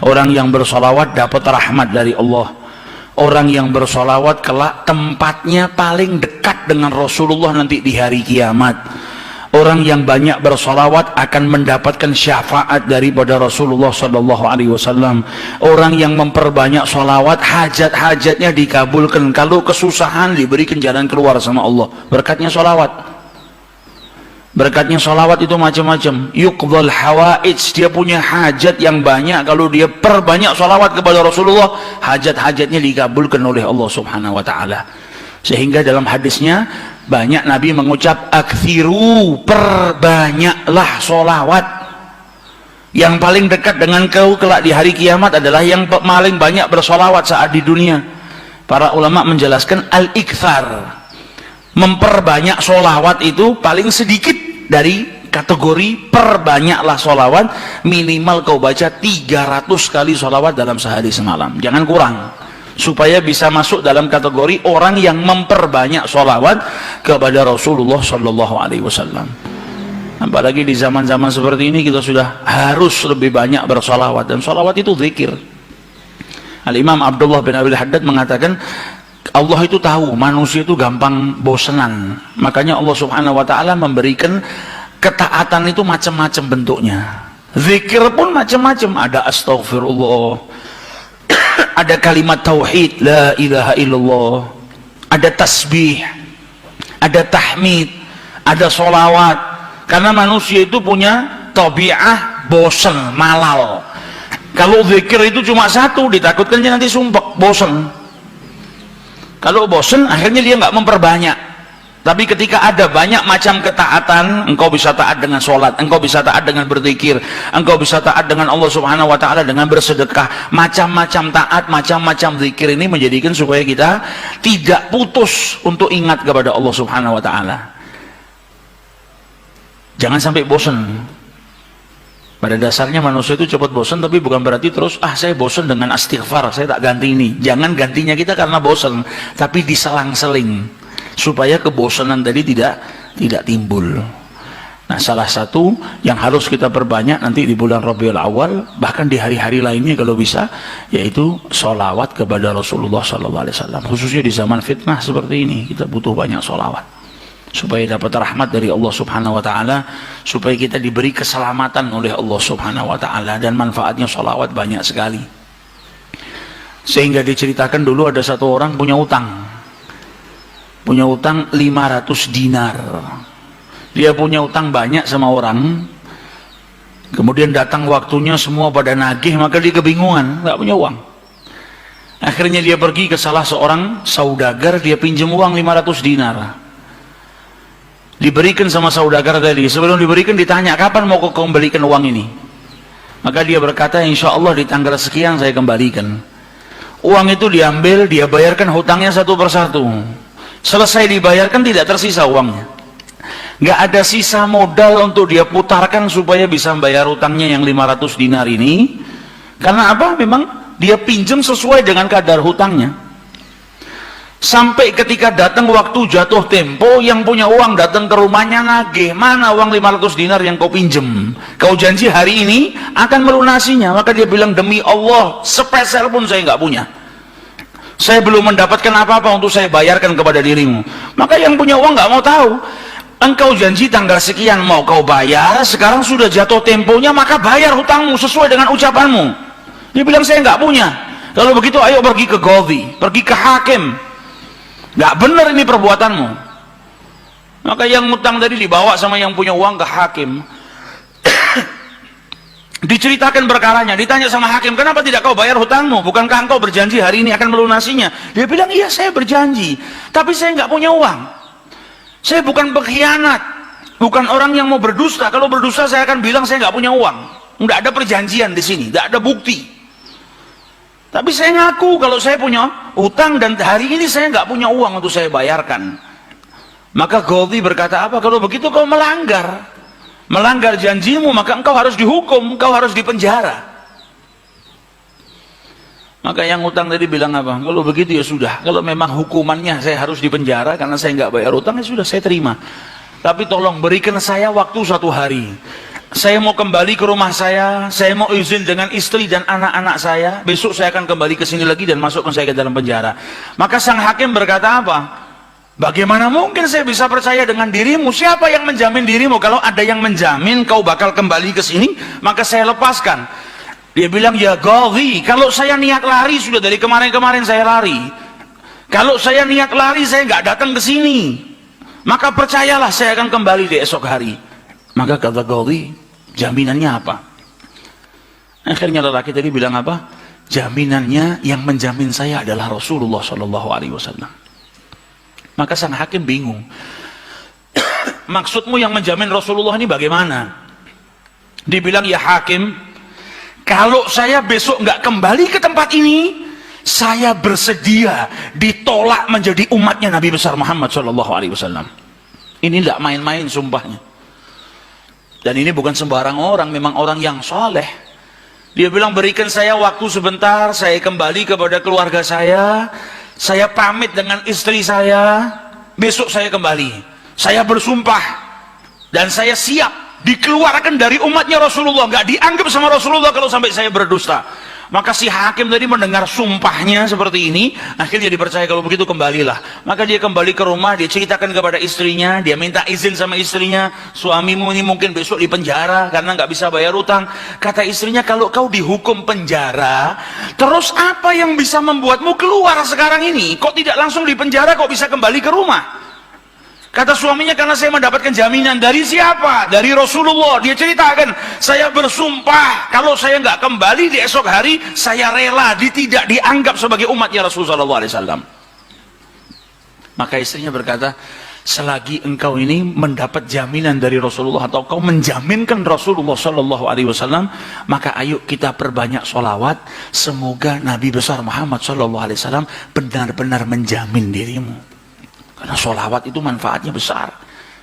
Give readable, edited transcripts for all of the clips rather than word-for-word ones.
Orang yang bersolawat dapat rahmat dari Allah. Orang yang bersolawat kelak tempatnya paling dekat dengan Rasulullah nanti di hari kiamat. Orang yang banyak bersolawat akan mendapatkan syafaat daripada Rasulullah Sallallahu Alaihi Wasallam. Orang yang memperbanyak solawat, hajat-hajatnya dikabulkan. Kalau kesusahan, diberikan jalan keluar sama Allah. Berkatnya solawat. Berkatnya solawat itu macam-macam. Yuqdhal hawaij, dia punya hajat yang banyak. Kalau dia perbanyak solawat kepada Rasulullah, hajat-hajatnya dikabulkan oleh Allah Subhanahu Wa Taala. Sehingga dalam hadisnya banyak Nabi mengucap aktsiru, perbanyaklah solawat. Yang paling dekat dengan kau kelak di hari kiamat adalah yang paling banyak bersolawat saat di dunia. Para ulama menjelaskan al-iktsar, memperbanyak solawat itu paling sedikit dari kategori perbanyaklah solawat. Minimal kau baca 300 kali solawat dalam sehari semalam, jangan kurang, supaya bisa masuk dalam kategori orang yang memperbanyak solawat kepada Rasulullah Sallallahu Alaihi Wasallam. Apalagi di zaman-zaman seperti ini kita sudah harus lebih banyak bersolawat, dan solawat itu zikir. Al-Imam Abdullah bin Abil Haddad mengatakan Allah itu tahu manusia itu gampang bosenan, makanya Allah Subhanahu Wa Taala memberikan ketaatan itu macam-macam bentuknya. Zikir pun macam-macam, ada astaghfirullah, ada kalimat tauhid la ilaha illallah, ada tasbih, ada tahmid, ada solawat. Karena manusia itu punya tabiat bosen, malal. Kalau zikir itu cuma satu, ditakutkan dia nanti sumpek, bosen. Kalau bosen akhirnya dia nggak memperbanyak. Tapi ketika ada banyak macam ketaatan, engkau bisa taat dengan sholat, engkau bisa taat dengan berzikir, engkau bisa taat dengan Allah Subhanahu Wa Taala dengan bersedekah. Macam-macam taat, macam-macam zikir ini menjadikan supaya kita tidak putus untuk ingat kepada Allah Subhanahu Wa Taala. Jangan sampai bosan. Pada dasarnya manusia itu cepat bosan, tapi bukan berarti terus saya bosan dengan istighfar, saya tak ganti ini. Jangan gantinya kita karena bosan, tapi diselang-seling supaya kebosanan tadi tidak timbul. Nah, salah satu yang harus kita perbanyak nanti di bulan Rabiul Awal, bahkan di hari-hari lainnya kalau bisa, yaitu sholawat kepada Rasulullah SAW. Khususnya di zaman fitnah seperti ini, kita butuh banyak sholawat supaya dapat rahmat dari Allah Subhanahu Wa Taala, supaya kita diberi keselamatan oleh Allah Subhanahu Wa Taala, dan manfaatnya sholawat banyak sekali. Sehingga diceritakan dulu ada satu orang punya utang 500 dinar. Dia punya utang banyak sama orang, kemudian datang waktunya semua pada nagih, maka dia kebingungan, nggak punya uang. Akhirnya dia pergi ke salah seorang saudagar, dia pinjam uang 500 dinar. Diberikan sama saudagar tadi. Sebelum diberikan ditanya, kapan mau kau kembalikan uang ini? Maka dia berkata, insya Allah di tanggal sekian saya kembalikan. Uang itu diambil, dia bayarkan hutangnya satu persatu. Selesai dibayarkan tidak tersisa uangnya, nggak ada sisa modal untuk dia putarkan supaya bisa bayar hutangnya yang 500 dinar ini. Karena apa? Memang dia pinjam sesuai dengan kadar hutangnya. Sampai ketika datang waktu jatuh tempo, yang punya uang datang ke rumahnya nagih, mana uang 500 dinar yang kau pinjam? Kau janji hari ini akan melunasinya. Maka dia bilang, demi Allah sepeser pun saya nggak punya, saya belum mendapatkan apa-apa untuk saya bayarkan kepada dirimu. Maka yang punya uang nggak mau tahu. Engkau janji tanggal sekian mau kau bayar, sekarang sudah jatuh temponya, maka bayar hutangmu sesuai dengan ucapanmu. Dia bilang, saya nggak punya. Kalau begitu ayo pergi ke Qadhi, pergi ke hakim. Nggak benar ini perbuatanmu. Maka yang ngutang tadi dibawa sama yang punya uang ke hakim. Diceritakan perkaranya, ditanya sama hakim, kenapa tidak kau bayar hutangmu? Bukankah engkau berjanji hari ini akan melunasinya? Dia bilang, iya saya berjanji, tapi saya nggak punya uang. Saya bukan pengkhianat, bukan orang yang mau berdusta. Kalau berdusta saya akan bilang saya nggak punya uang. Nggak ada perjanjian di sini, nggak ada bukti. Tapi saya ngaku kalau saya punya utang dan hari ini saya nggak punya uang untuk saya bayarkan. Maka Qadhi berkata, apa? Kalau begitu kau melanggar janjimu, maka engkau harus dihukum, engkau harus dipenjara. Maka yang utang tadi bilang apa? Kalau begitu ya sudah, kalau memang hukumannya saya harus dipenjara karena saya nggak bayar utang, ya sudah saya terima. Tapi tolong berikan saya waktu 1 hari. saya mau kembali ke rumah saya mau izin dengan istri dan anak-anak saya, besok saya akan kembali ke sini lagi dan masukkan saya ke dalam penjara. Maka sang hakim berkata apa? Bagaimana mungkin saya bisa percaya dengan dirimu? Siapa yang menjamin dirimu? Kalau ada yang menjamin kau bakal kembali ke sini, maka saya lepaskan. Dia bilang, ya Ghazi, kalau saya niat lari, sudah dari kemarin-kemarin saya lari. Kalau saya niat lari, saya nggak datang ke sini, maka percayalah saya akan kembali di esok hari. Maka kata Ghazi, jaminannya apa? Akhirnya lelaki tadi bilang apa? Jaminannya yang menjamin saya adalah Rasulullah Shallallahu Alaihi Wasallam. Maka sang hakim bingung. Maksudmu yang menjamin Rasulullah ini bagaimana? Dibilang, ya hakim, kalau saya besok nggak kembali ke tempat ini, saya bersedia ditolak menjadi umatnya Nabi besar Muhammad Shallallahu Alaihi Wasallam. Ini tidak main-main sumpahnya. Dan ini bukan sembarang orang, memang orang yang soleh. Dia bilang, berikan saya waktu sebentar, saya kembali kepada keluarga saya pamit dengan istri saya, besok saya kembali. Saya bersumpah dan saya siap dikeluarkan dari umatnya Rasulullah, nggak dianggap sama Rasulullah kalau sampai saya berdusta. Maka si hakim tadi mendengar sumpahnya seperti ini, akhirnya dipercaya. Kalau begitu kembalilah. Maka dia kembali ke rumah, dia ceritakan kepada istrinya, dia minta izin sama istrinya, suamimu ini mungkin besok di penjara karena nggak bisa bayar utang. Kata istrinya, kalau kau dihukum penjara, terus apa yang bisa membuatmu keluar sekarang ini? Kok tidak langsung di penjara, kok bisa kembali ke rumah? Kata suaminya, karena saya mendapatkan jaminan. Dari siapa? Dari Rasulullah. Dia ceritakan, saya bersumpah kalau saya nggak kembali di esok hari, saya rela tidak dianggap sebagai umatnya Rasulullah SAW. Maka istrinya berkata, selagi engkau ini mendapat jaminan dari Rasulullah, atau kau menjaminkan Rasulullah SAW, maka ayo kita perbanyak sholawat, semoga Nabi besar Muhammad SAW benar-benar menjamin dirimu. Karena sholawat itu manfaatnya besar.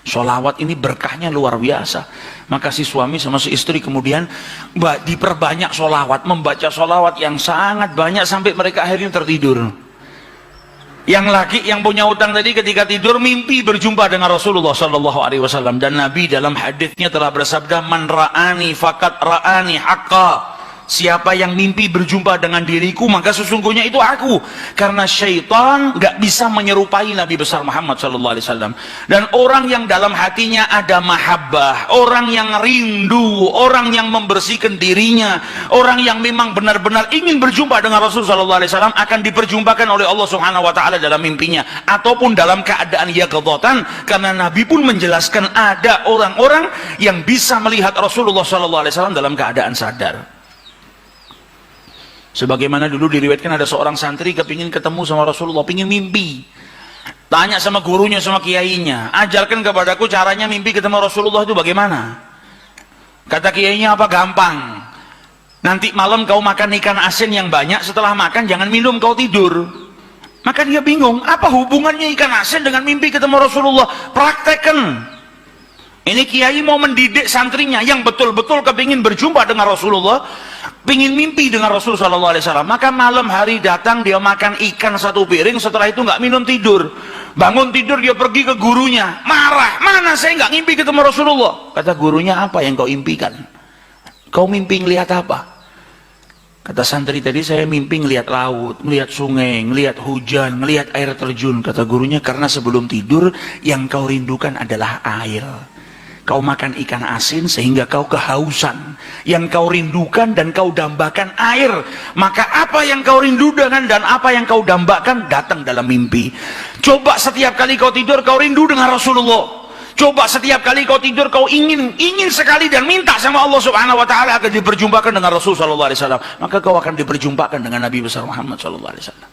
Sholawat ini berkahnya luar biasa. Maka si suami sama si istri kemudian diperbanyak sholawat, membaca sholawat yang sangat banyak sampai mereka akhirnya tertidur. Yang laki yang punya utang tadi ketika tidur mimpi berjumpa dengan Rasulullah SAW. Dan Nabi dalam hadisnya telah bersabda, man ra'ani fakat ra'ani haqqa. Siapa yang mimpi berjumpa dengan diriku, maka sesungguhnya itu aku. Karena syaitan gak bisa menyerupai Nabi besar Muhammad SAW. Dan orang yang dalam hatinya ada mahabbah, orang yang rindu, orang yang membersihkan dirinya, orang yang memang benar-benar ingin berjumpa dengan Rasulullah SAW, akan diperjumpakan oleh Allah Subhanahu Wa Taala dalam mimpinya ataupun dalam keadaan yaqdhatan. Karena Nabi pun menjelaskan ada orang-orang yang bisa melihat Rasulullah SAW dalam keadaan sadar. Sebagaimana dulu diriwayatkan ada seorang santri kepingin ketemu sama Rasulullah, pingin mimpi. Tanya sama gurunya, sama kiainya, ajarkan kepadaku caranya mimpi ketemu Rasulullah itu bagaimana. Kata kiainya, apa? Gampang. Nanti malam kau makan ikan asin yang banyak, setelah makan jangan minum, kau tidur. Maka dia bingung, apa hubungannya ikan asin dengan mimpi ketemu Rasulullah? Praktekkan. Ini kiai mau mendidik santrinya yang betul-betul kepingin berjumpa dengan Rasulullah, pingin mimpi dengan Rasulullah SAW. Maka malam hari datang, dia makan ikan satu piring, setelah itu nggak minum, tidur. Bangun tidur, dia pergi ke gurunya, marah, mana saya nggak mimpi ketemu Rasulullah. Kata gurunya, apa yang kau impikan? Kau mimpi ngelihat apa? Kata santri tadi, saya mimpi ngelihat laut, ngelihat sungai, ngelihat hujan, ngelihat air terjun. Kata gurunya, karena sebelum tidur yang kau rindukan adalah air. Kau makan ikan asin sehingga kau kehausan. Yang kau rindukan dan kau dambakan air. Maka apa yang kau rindukan dan apa yang kau dambakan datang dalam mimpi. Coba setiap kali kau tidur kau rindu dengan Rasulullah. Coba setiap kali kau tidur kau ingin sekali dan minta sama Allah Subhanahu Wa Taala akan diperjumpakan dengan Rasul Sallallahu Alaihi Wasallam. Maka kau akan diperjumpakan dengan Nabi besar Muhammad Sallallahu Alaihi Wasallam.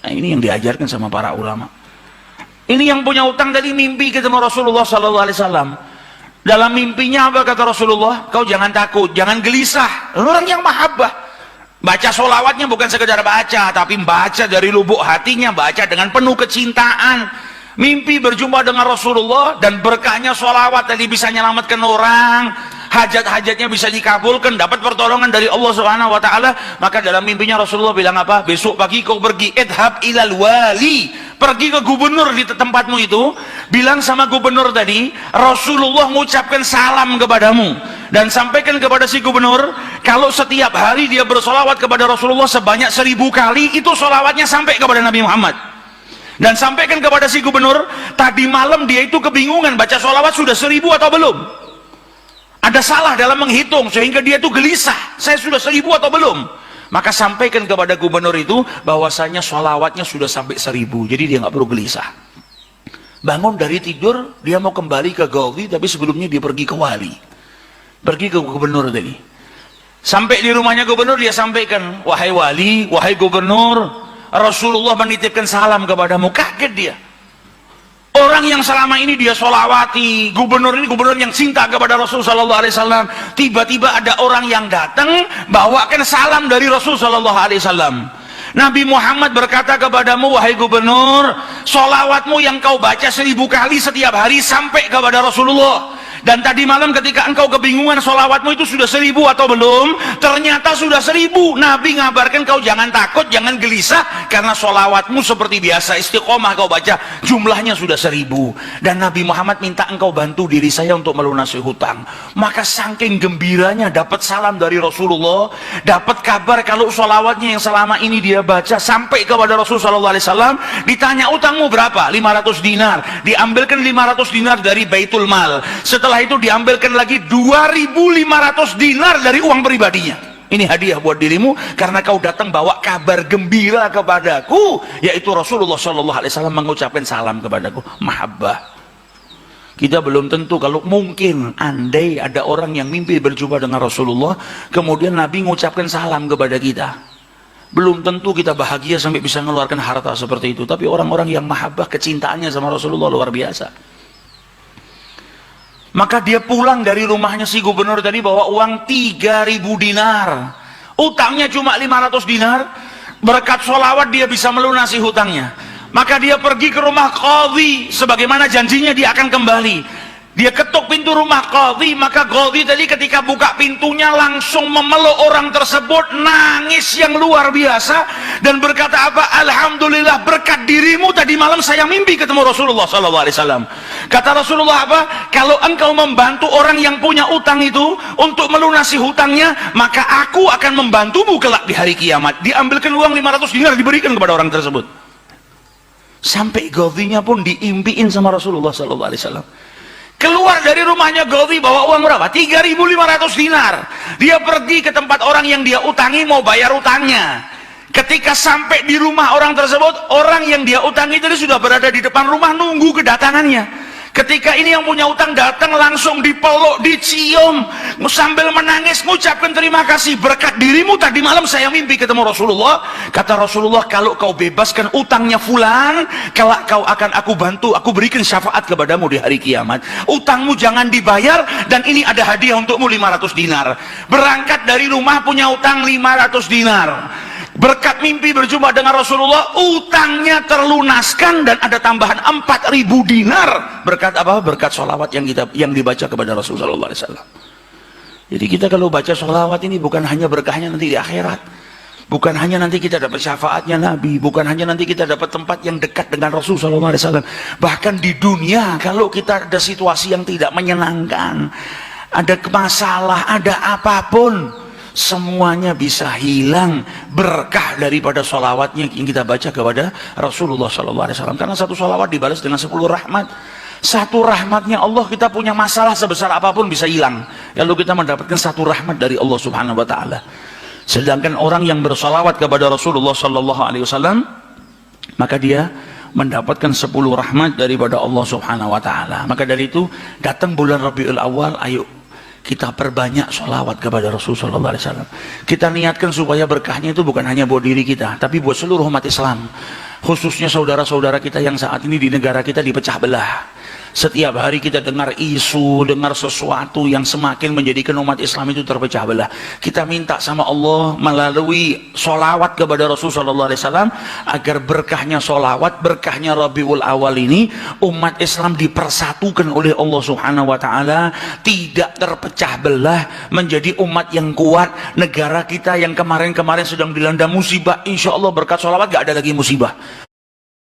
Nah, ini yang diajarkan sama para ulama. Ini yang punya utang tadi mimpi ketemu Rasulullah Sallallahu Alaihi Wasallam. Dalam mimpinya apa kata Rasulullah? Kau jangan takut, jangan gelisah. Orang yang mahabbah, baca solawatnya bukan sekedar baca, tapi baca dari lubuk hatinya, baca dengan penuh kecintaan. Mimpi berjumpa dengan Rasulullah dan berkahnya solawat tadi bisa menyelamatkan orang, hajat-hajatnya bisa dikabulkan, dapat pertolongan dari Allah Subhanahu Wa Taala. Maka dalam mimpinya Rasulullah bilang apa? Besok pagi kau pergi, idhab ilal wali, Pergi ke gubernur di tempatmu itu, bilang sama gubernur tadi, Rasulullah mengucapkan salam kepadamu, dan sampaikan kepada si gubernur, kalau setiap hari dia bersolawat kepada Rasulullah sebanyak 1000 kali, itu solawatnya sampai kepada Nabi Muhammad. Dan sampaikan kepada si gubernur, tadi malam dia itu kebingungan baca solawat sudah 1000 atau belum, ada salah dalam menghitung sehingga dia itu gelisah, saya sudah 1000 atau belum. Maka sampaikan kepada gubernur itu bahwasanya sholawatnya sudah sampai 1000, jadi dia nggak perlu gelisah. Bangun dari tidur, dia mau kembali ke Ghazi, tapi sebelumnya dia pergi ke wali, pergi ke gubernur tadi. Sampai di rumahnya gubernur, dia sampaikan, wahai wali, wahai gubernur, Rasulullah menitipkan salam kepadamu. Kaget dia. Orang yang selama ini dia sholawati, gubernur ini gubernur yang cinta kepada Rasul Sallallahu Alaihi Wasallam, tiba-tiba ada orang yang datang bawakan salam dari Rasul Sallallahu Alaihi Wasallam. Nabi Muhammad berkata kepadamu, wahai gubernur, sholawatmu yang kau baca 1000 kali setiap hari sampai kepada Rasulullah. Dan tadi malam ketika engkau kebingungan sholawatmu itu sudah 1000 atau belum, ternyata sudah 1000. Nabi ngabarkan kau jangan takut, jangan gelisah, karena sholawatmu seperti biasa, istiqomah kau baca, jumlahnya sudah 1000. Dan Nabi Muhammad minta engkau bantu diri saya untuk melunasi hutang. Maka saking gembiranya dapat salam dari Rasulullah, dapat kabar kalau sholawatnya yang selama ini dia baca sampai kepada Rasul Sallallahu Alaihi Wasallam. Ditanya utangmu berapa? 500 dinar. Diambilkan 500 dinar dari Baitul Mal. Setelah itu diambilkan lagi 2500 dinar dari uang pribadinya. Ini hadiah buat dirimu karena kau datang bawa kabar gembira kepadaku, yaitu Rasulullah Shallallahu Alaihi Wasallam mengucapkan salam kepadaku. Mahabbah. Kita belum tentu, kalau mungkin andai ada orang yang mimpi berjumpa dengan Rasulullah, kemudian Nabi mengucapkan salam kepada kita, belum tentu kita bahagia sampai bisa mengeluarkan harta seperti itu. Tapi orang-orang yang mahabbah, kecintaannya sama Rasulullah luar biasa. Maka dia pulang dari rumahnya si gubernur tadi bawa uang 3000 dinar. Utangnya cuma 500 dinar. Berkat sholawat dia bisa melunasi hutangnya. Maka dia pergi ke rumah qadhi, sebagaimana janjinya dia akan kembali. Dia ketuk pintu rumah qadhi, maka qadhi tadi ketika buka pintunya langsung memeluk orang tersebut, nangis yang luar biasa dan berkata apa? Alhamdulillah, berkat dirimu tadi malam saya mimpi ketemu Rasulullah SAW. Kata Rasulullah apa? Kalau engkau membantu orang yang punya utang itu untuk melunasi hutangnya, maka aku akan membantumu kelak di hari kiamat. Diambilkan uang 500 dinar diberikan kepada orang tersebut. Sampai qadhinya pun diimpiin sama Rasulullah SAW. Keluar dari rumahnya Ghazi bawa uang berapa? 3.500 dinar. Dia pergi ke tempat orang yang dia utangi mau bayar utangnya. Ketika sampai di rumah orang tersebut, orang yang dia utangi tadi sudah berada di depan rumah nunggu kedatangannya. Ketika ini yang punya utang datang, langsung dipeluk, dicium, sambil menangis mengucapkan terima kasih, berkat dirimu tadi malam saya mimpi ketemu Rasulullah. Kata Rasulullah, kalau kau bebaskan utangnya fulan, kalau kau akan aku bantu, aku berikan syafaat kepadamu di hari kiamat. Utangmu jangan dibayar, dan ini ada hadiah untukmu 500 dinar. Berangkat dari rumah punya utang 500 dinar. Berkat mimpi berjumpa dengan Rasulullah, utangnya terlunaskan dan ada tambahan 4.000 dinar. Berkat apa? Berkat sholawat yang dibaca kepada Rasulullah SAW. Jadi kita kalau baca sholawat ini bukan hanya berkahnya nanti di akhirat, bukan hanya nanti kita dapat syafaatnya Nabi, bukan hanya nanti kita dapat tempat yang dekat dengan Rasulullah SAW. Bahkan di dunia kalau kita ada situasi yang tidak menyenangkan, ada masalah, ada apapun, semuanya bisa hilang berkah daripada sholawatnya yang kita baca kepada Rasulullah SAW. Karena satu sholawat dibalas dengan 10 rahmat. Satu rahmatnya Allah, kita punya masalah sebesar apapun bisa hilang kalau kita mendapatkan satu rahmat dari Allah Subhanahu Wa Taala. Sedangkan orang yang bersholawat kepada Rasulullah SAW, maka dia mendapatkan 10 rahmat daripada Allah Subhanahu Wa Taala. Maka dari itu datang bulan Rabiul Awal, ayo kita perbanyak sholawat kepada Rasulullah SAW. Kita niatkan supaya berkahnya itu bukan hanya buat diri kita, tapi buat seluruh umat Islam, khususnya saudara-saudara kita yang saat ini di negara kita dipecah belah. Setiap hari kita dengar isu, dengar sesuatu yang semakin menjadikan umat Islam itu terpecah belah. Kita minta sama Allah melalui sholawat kepada Rasulullah SAW agar berkahnya sholawat, berkahnya Rabiul Awal ini, umat Islam dipersatukan oleh Allah Subhanahu Wa Taala, tidak terpecah belah, menjadi umat yang kuat. Negara kita yang kemarin-kemarin sedang dilanda musibah, insya Allah berkat sholawat gak ada lagi musibah.